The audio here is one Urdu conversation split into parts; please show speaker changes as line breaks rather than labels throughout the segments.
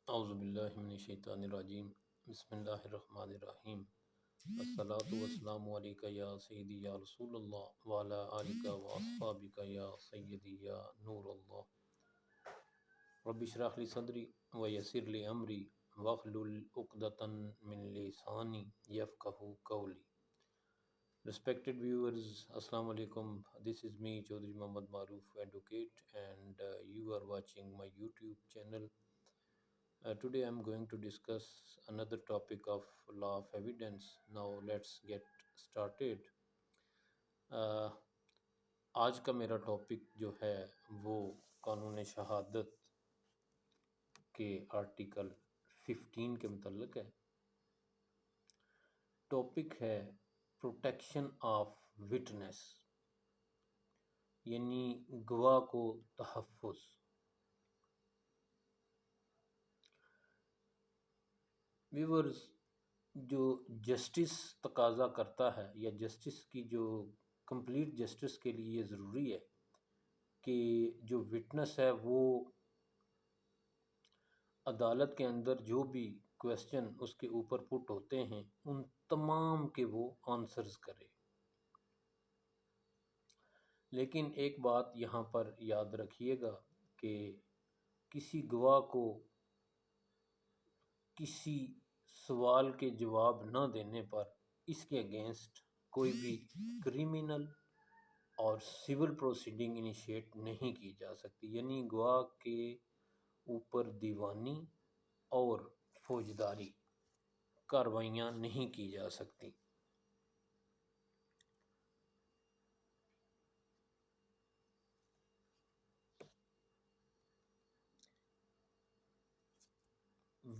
اعوذ باللہ من الشیطان الرجیم بسم اللہ الرحمن الرحیم الصلاۃ والسلام علیکہ یا سیدی یا رسول اللہ وعلی آلکہ واصحابکہ یا سیدی یا نور اللہ رب اشرح لی صدری ویسر لی امری واحلل عقدۃ من لسانی یفقہوا قولی. Respected viewers, Assalamu alaikum. This is me, Chaudhry Muhammad Maroof, advocate, and you are watching my YouTube channel. Today I'm going to discuss another topic of law of evidence. Now let's get started. Uh, آج کا میرا ٹاپک جو ہے وہ قانون شہادت کے آرٹیکل 15 کے متعلق ہے. ٹاپک ہے پروٹیکشن آف وٹنس، یعنی گواہ کو تحفظ. ویورز، جو جسٹس تقاضا کرتا ہے یا جسٹس کی جو کمپلیٹ جسٹس کے لیے یہ ضروری ہے کہ جو وٹنس ہے وہ عدالت کے اندر جو بھی کویسچن اس کے اوپر پٹ ہوتے ہیں ان تمام کے وہ آنسرز کرے. لیکن ایک بات یہاں پر یاد رکھیے گا کہ کسی گواہ کو کسی سوال کے جواب نہ دینے پر اس کے اگینسٹ کوئی بھی کریمنل اور سول پروسیڈنگ انیشیٹ نہیں کی جا سکتی، یعنی گواہ کے اوپر دیوانی اور فوجداری کارروائیاں نہیں کی جا سکتی.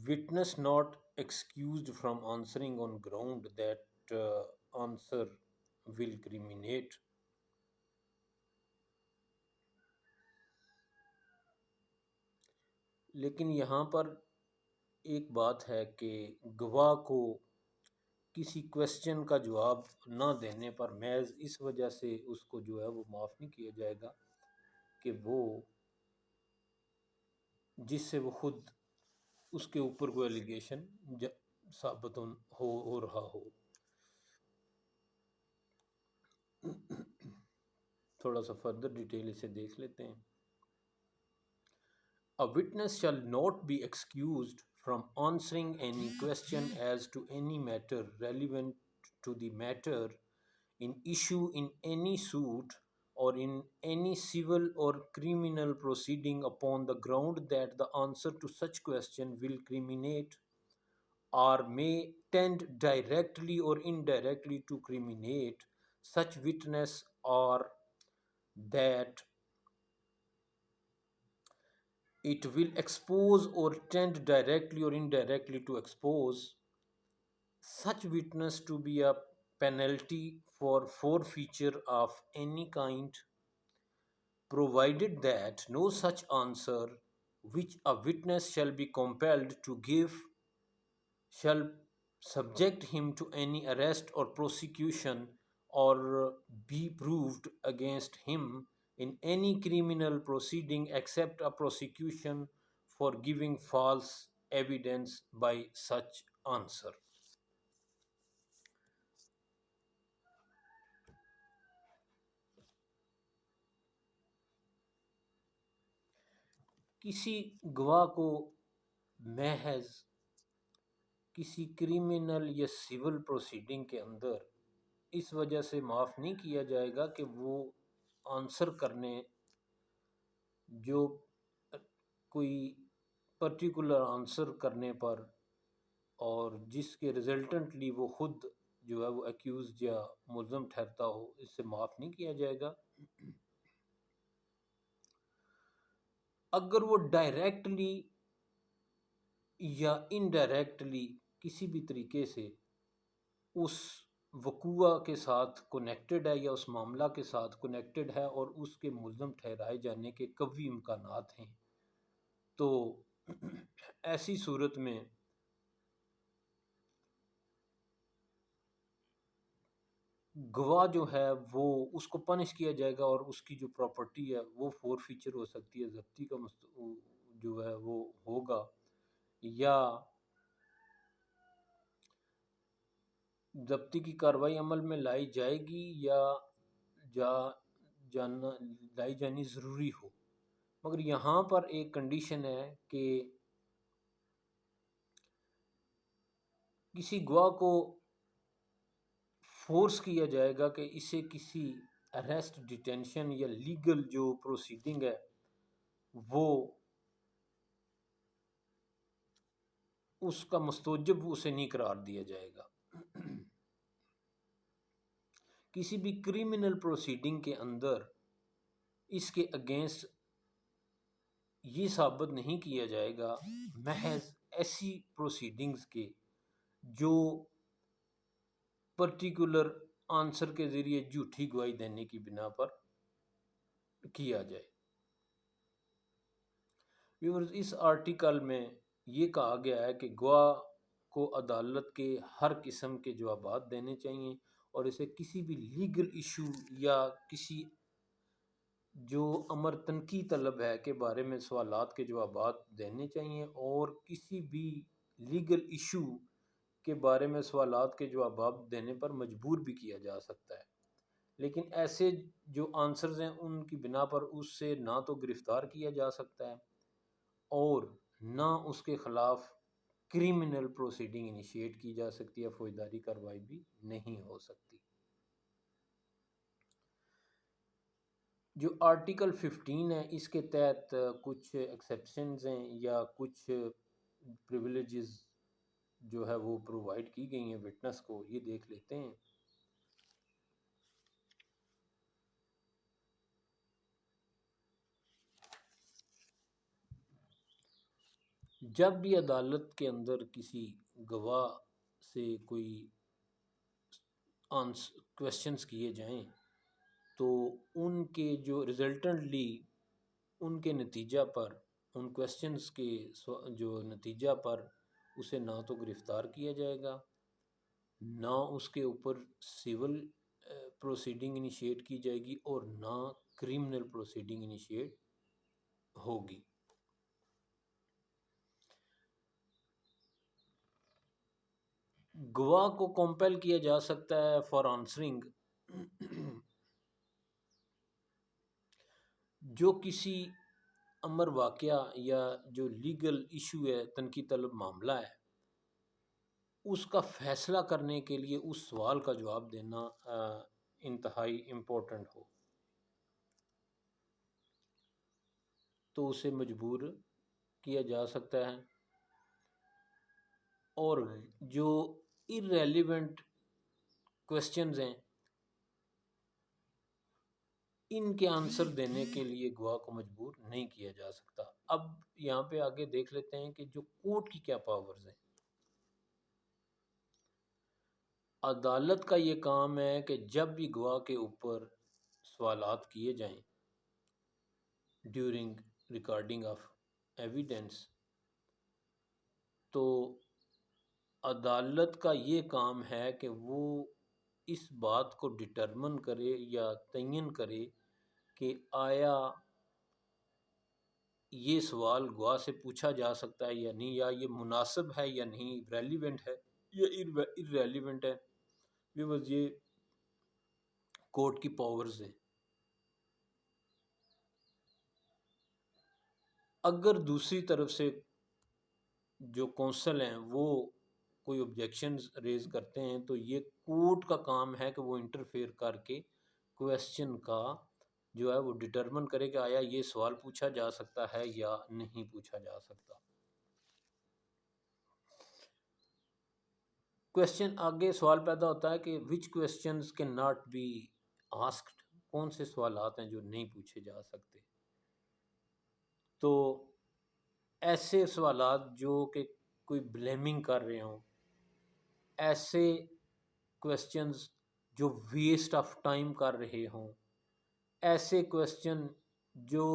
Witness not excused from answering on ground that answer will criminate. لیکن یہاں پر ایک بات ہے کہ گواہ کو کسی کویسچن کا جواب نہ دینے پر محض اس وجہ سے اس کو جو ہے وہ معاف نہیں کیا جائے گا کہ وہ جس سے وہ خود اس کے اوپر کوئی ایلیگیشن ثابت ہو رہا ہو. تھوڑا سا فردر ڈیٹیل اسے دیکھ لیتے ہیں. A witness shall not be excused from answering any question as to any matter relevant to the matter in issue in any suit or in any civil or criminal proceeding upon the ground that the answer to such question will criminate or may tend directly or indirectly to criminate such witness, or that it will expose or tend directly or indirectly to expose such witness to be a penalty for forfeiture of any kind, provided that no such answer which a witness shall be compelled to give shall subject him to any arrest or prosecution or be proved against him in any criminal proceeding except a prosecution for giving false evidence by such answer. کسی گواہ کو محض کسی کریمنل یا سول پروسیڈنگ کے اندر اس وجہ سے معاف نہیں کیا جائے گا کہ وہ آنسر کرنے جو کوئی پرٹیکولر آنسر کرنے پر اور جس کے ریزلٹنٹلی وہ خود جو ہے وہ ایکیوزڈ یا ملزم ٹھہرتا ہو، اس سے معاف نہیں کیا جائے گا. اگر وہ ڈائریکٹلی یا انڈائریکٹلی کسی بھی طریقے سے اس وقوع کے ساتھ کنیکٹڈ ہے یا اس معاملہ کے ساتھ کنیکٹڈ ہے اور اس کے ملزم ٹھہرائے جانے کے قوی امکانات ہیں، تو ایسی صورت میں گواہ جو ہے وہ اس کو پنش کیا جائے گا اور اس کی جو پراپرٹی ہے وہ فور فیچر ہو سکتی ہے، ضبطی کا جو ہے وہ ہوگا، یا ضبطی کی کارروائی عمل میں لائی جائے گی یا جا جانا لائی جانی ضروری ہو۔ مگر یہاں پر ایک کنڈیشن ہے کہ کسی گواہ کو فورس کیا جائے گا کہ اسے کسی اریسٹ، ڈیٹینشن یا لیگل جو پروسیڈنگ ہے وہ اس کا مستوجب اسے نہیں قرار دیا جائے گا۔ کسی بھی کریمنل پروسیڈنگ کے اندر اس کے اگینسٹ یہ ثابت نہیں کیا جائے گا، محض ایسی پروسیڈنگز کے جو پرٹیکولر آنسر کے ذریعے جھوٹی گواہی دینے کی بنا پر کیا جائے۔ ویورز، اس آرٹیکل میں یہ کہا گیا ہے کہ گواہ کو عدالت کے ہر قسم کے جوابات دینے چاہیے اور اسے کسی بھی لیگل ایشو یا کسی جو امر تنقی طلب ہے کے بارے میں سوالات کے جوابات دینے چاہیے، اور کسی بھی لیگل ایشو کے بارے میں سوالات کے جوابات دینے پر مجبور بھی کیا جا سکتا ہے، لیکن ایسے جو آنسرز ہیں ان کی بنا پر اس سے نہ تو گرفتار کیا جا سکتا ہے اور نہ اس کے خلاف کریمنل پروسیڈنگ انیشیٹ کی جا سکتی ہے، فوجداری کارروائی بھی نہیں ہو سکتی۔ جو آرٹیکل 15 ہے اس کے تحت کچھ ایکسیپشنز ہیں یا کچھ پریویلیجز جو ہے وہ پرووائڈ کی گئی ہیں وٹنس کو، یہ دیکھ لیتے ہیں۔ جب بھی عدالت کے اندر کسی گواہ سے کوئی کویسچنز کیے جائیں تو ان کے جو ریزلٹنٹلی ان کے نتیجہ پر، ان کویسچنز کے جو نتیجہ پر اسے نہ تو گرفتار کیا جائے گا، نہ اس کے اوپر سول پروسیڈنگ انیشیٹ کی جائے گی اور نہ کریمنل پروسیڈنگ انیشیٹ ہوگی۔ گواہ کو کمپیل کیا جا سکتا ہے فار آنسرنگ جو کسی امر واقعہ یا جو لیگل ایشو ہے، تنقی طلب معاملہ ہے، اس کا فیصلہ کرنے کے لیے اس سوال کا جواب دینا انتہائی امپورٹنٹ ہو، تو اسے مجبور کیا جا سکتا ہے۔ اور جو irrelevant questions ہیں ان کے آنسر دینے کے لیے گواہ کو مجبور نہیں کیا جا سکتا۔ اب یہاں پہ آگے دیکھ لیتے ہیں کہ جو کورٹ کی کیا پاورز ہیں۔ عدالت کا یہ کام ہے کہ جب بھی گواہ کے اوپر سوالات کیے جائیں ڈیورنگ ریکارڈنگ آف ایویڈنس، تو عدالت کا یہ کام ہے کہ وہ اس بات کو ڈٹرمن کرے یا تعین کرے کہ آیا یہ سوال گواہ سے پوچھا جا سکتا ہے یا نہیں، یا یہ مناسب ہے یا نہیں، ریلیونٹ ہے یا irrelevant ہے۔ یہ کورٹ کی پاورز ہیں۔ اگر دوسری طرف سے جو کونسل ہیں وہ کوئی آبجیکشنز ریز کرتے ہیں تو یہ کورٹ کا کام ہے کہ وہ انٹرفیئر کر کے کویسچن کا جو ہے وہ ڈٹرمن کرے کہ آیا یہ سوال پوچھا جا سکتا ہے یا نہیں پوچھا جا سکتا۔ کویسچن آگے سوال پیدا ہوتا ہے کہ which questions can not be asked، کون سے سوالات ہیں جو نہیں پوچھے جا سکتے۔ تو ایسے سوالات جو کہ کوئی بلیمنگ کر رہے ہوں، ایسے کویسچنز جو ویسٹ آف ٹائم کر رہے ہوں، ایسے کویسچن جو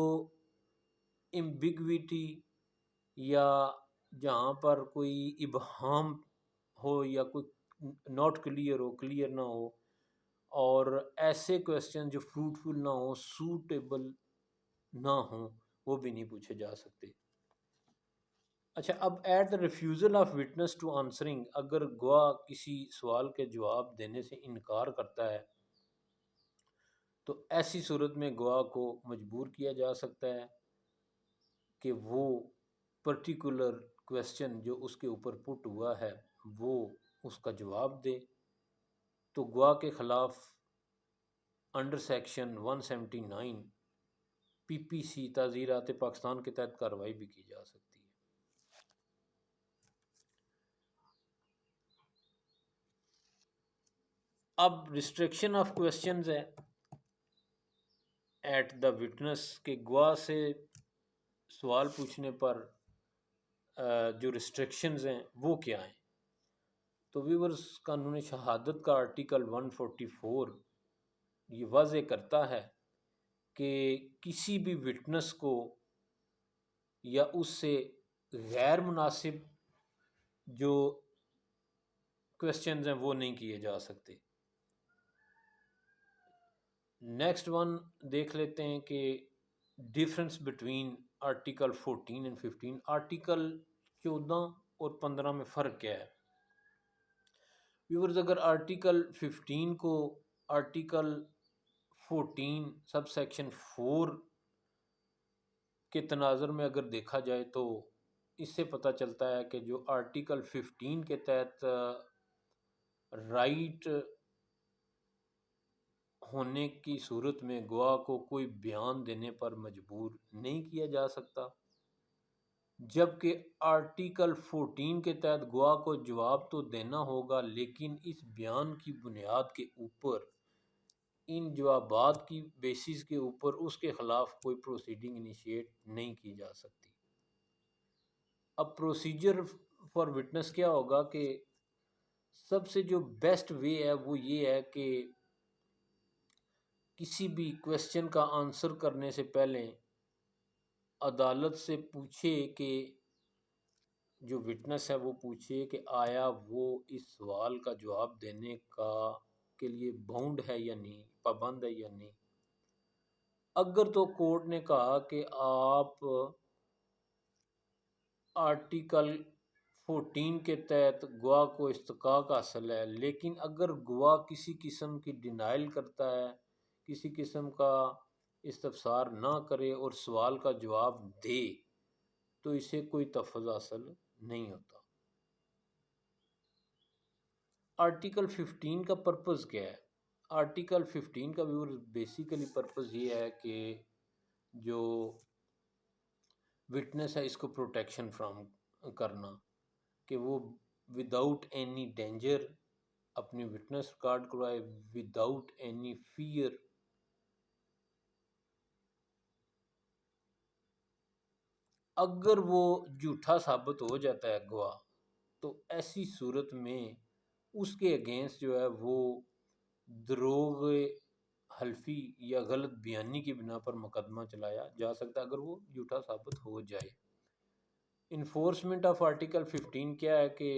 ایمبیگویٹی یا جہاں پر کوئی ابہام ہو یا کوئی ناٹ کلیئر ہو، کلیئر نہ ہو، اور ایسے کویسچن جو فروٹفل نہ ہوں، سوٹیبل نہ ہوں، وہ بھی نہیں پوچھے جا سکتے۔ اچھا، اب at the refusal of witness to answering, اگر گواہ کسی سوال کے جواب دینے سے انکار کرتا ہے تو ایسی صورت میں گواہ کو مجبور کیا جا سکتا ہے کہ وہ پرٹیکولر کویسچن جو اس کے اوپر پٹ ہوا ہے وہ اس کا جواب دے۔ تو گواہ کے خلاف انڈر سیکشن 179 پی پی سی تعزیرات پاکستان کے تحت کارروائی بھی کی جا سکتی ہے۔ اب ریسٹرکشن آف کویسچنز ہے ایٹ دا وٹنس، کہ گواہ سے سوال پوچھنے پر جو ریسٹرکشنز ہیں وہ کیا ہیں۔ تو ویورز، قانون شہادت کا آرٹیکل 144 یہ واضح کرتا ہے کہ کسی بھی وٹنس کو یا اس سے غیر مناسب جو کویسچنز ہیں وہ نہیں کیے جا سکتے۔ نیکسٹ ون دیکھ لیتے ہیں کہ difference between article 14 and 15۔ Article 14 اور 15 میں فرق کیا ہے؟ ویورز، اگر آرٹیکل 15 کو آرٹیکل 14 سب سیکشن 4 کے تناظر میں اگر دیکھا جائے تو اس سے پتہ چلتا ہے کہ جو آرٹیکل 15 کے تحت رائٹ ہونے کی صورت میں گواہ کو کوئی بیان دینے پر مجبور نہیں کیا جا سکتا، جبکہ آرٹیکل 14 کے تحت گواہ کو جواب تو دینا ہوگا لیکن اس بیان کی بنیاد کے اوپر، ان جوابات کی بیسس کے اوپر اس کے خلاف کوئی پروسیڈنگ انیشیٹ نہیں کی جا سکتی۔ اب پروسیجر فار وٹنس کیا ہوگا کہ سب سے جو بیسٹ وے ہے وہ یہ ہے کہ کسی بھی کویسچن کا آنسر کرنے سے پہلے عدالت سے پوچھے کہ جو وٹنس ہے وہ پوچھے کہ آیا وہ اس سوال کا جواب دینے کے لیے باؤنڈ ہے یا نہیں، پابند ہے یا نہیں۔ اگر تو کورٹ نے کہا کہ آپ آرٹیکل 14 کے تحت گواہ کو استحقاق حاصل ہے، لیکن اگر گواہ کسی قسم کی ڈینائل کرتا ہے، کسی قسم کا استفسار نہ کرے اور سوال کا جواب دے تو اسے کوئی تحفظ حاصل نہیں ہوتا۔ آرٹیکل 15 کا پرپز کیا ہے؟ آرٹیکل 15 کا ویور بیسیکلی پرپز یہ ہے کہ جو وٹنس ہے اس کو پروٹیکشن فرام کرنا، کہ وہ وداؤٹ اینی ڈینجر اپنی وٹنس ریکارڈ کروائے، وداؤٹ اینی فیئر۔ اگر وہ جھوٹا ثابت ہو جاتا ہے گواہ تو ایسی صورت میں اس کے اگینسٹ جو ہے وہ دروغ حلفی یا غلط بیانی کی بنا پر مقدمہ چلایا جا سکتا ہے اگر وہ جھوٹا ثابت ہو جائے۔ انفورسمنٹ آف آرٹیکل 15 کیا ہے کہ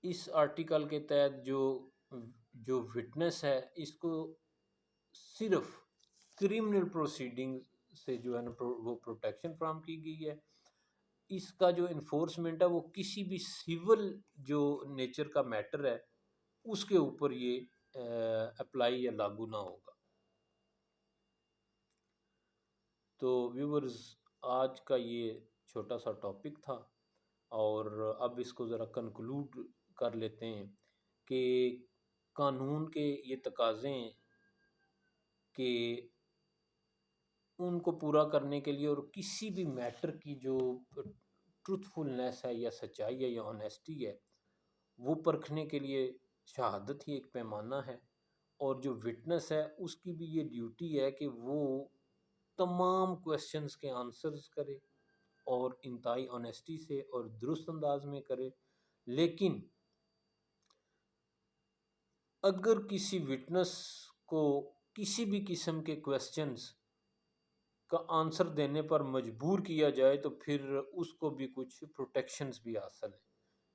اس آرٹیکل کے تحت جو وٹنس ہے اس کو صرف کرمنل پروسیڈنگ سے جو ہے نا وہ پروٹیکشن فراہم کی گئی ہے۔ اس کا جو انفورسمنٹ ہے وہ کسی بھی سول جو نیچر کا میٹر ہے اس کے اوپر یہ اپلائی یا لاگو نہ ہوگا۔ تو ویورز، آج کا یہ چھوٹا سا ٹاپک تھا اور اب اس کو ذرا کنکلوڈ کر لیتے ہیں کہ قانون کے یہ تقاضے ہیں کہ ان کو پورا کرنے کے لیے اور کسی بھی میٹر کی جو ٹروتھفلنس ہے یا سچائی ہے یا آنیسٹی ہے وہ پرکھنے کے لیے شہادت ہی ایک پیمانہ ہے، اور جو وٹنس ہے اس کی بھی یہ ڈیوٹی ہے کہ وہ تمام کویسچنز کے آنسرز کرے اور انتہائی آنیسٹی سے اور درست انداز میں کرے۔ لیکن اگر کسی وٹنس کو کسی بھی قسم کے کویسچنز کا آنسر دینے پر مجبور کیا جائے تو پھر اس کو بھی کچھ پروٹیکشنز بھی حاصل ہیں،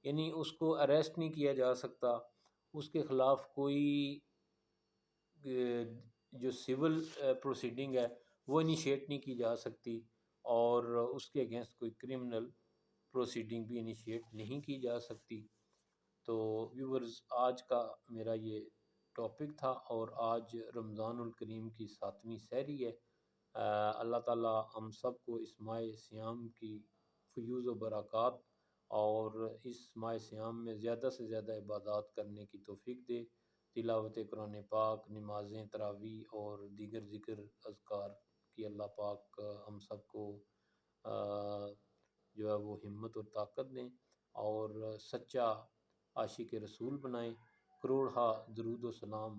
یعنی اس کو اریسٹ نہیں کیا جا سکتا، اس کے خلاف کوئی جو سول پروسیڈنگ ہے وہ انیشیٹ نہیں کی جا سکتی، اور اس کے اگینسٹ کوئی کرمنل پروسیڈنگ بھی انیشیٹ نہیں کی جا سکتی۔ تو ویورز، آج کا میرا یہ ٹاپک تھا، اور آج رمضان الکریم کی 7ویں سحری ہے۔ اللہ تعالیٰ ہم سب کو اس ماہ صیام کی فیوز و برکات اور اس ماہ صیام میں زیادہ سے زیادہ عبادات کرنے کی توفیق دے، تلاوت قرآن پاک، نمازیں، تراویح اور دیگر ذکر اذکار کی اللہ پاک ہم سب کو جو ہے وہ ہمت اور طاقت دیں، اور سچا عاشق رسول بنائیں۔ کروڑہا درود و سلام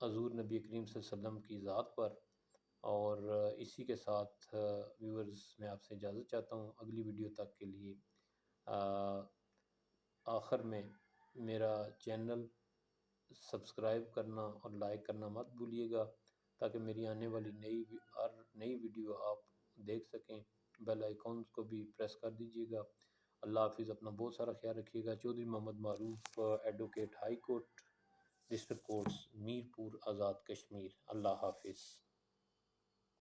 حضور نبی کریم صلی اللہ علیہ وسلم کی ذات پر۔ اور اسی کے ساتھ ویورز، میں آپ سے اجازت چاہتا ہوں اگلی ویڈیو تک کے لیے۔ آخر میں میرا چینل سبسکرائب کرنا اور لائک کرنا مت بھولیے گا، تاکہ میری آنے والی ہر نئی ویڈیو آپ دیکھ سکیں۔ بیل آئیکن کو بھی پریس کر دیجیے گا۔ اللہ حافظ، اپنا بہت سارا خیال رکھیے گا۔ Chaudhry Muhammad Maroof, advocate, high court district courts, Mirpur, Azad Kashmir. Allah حافظ۔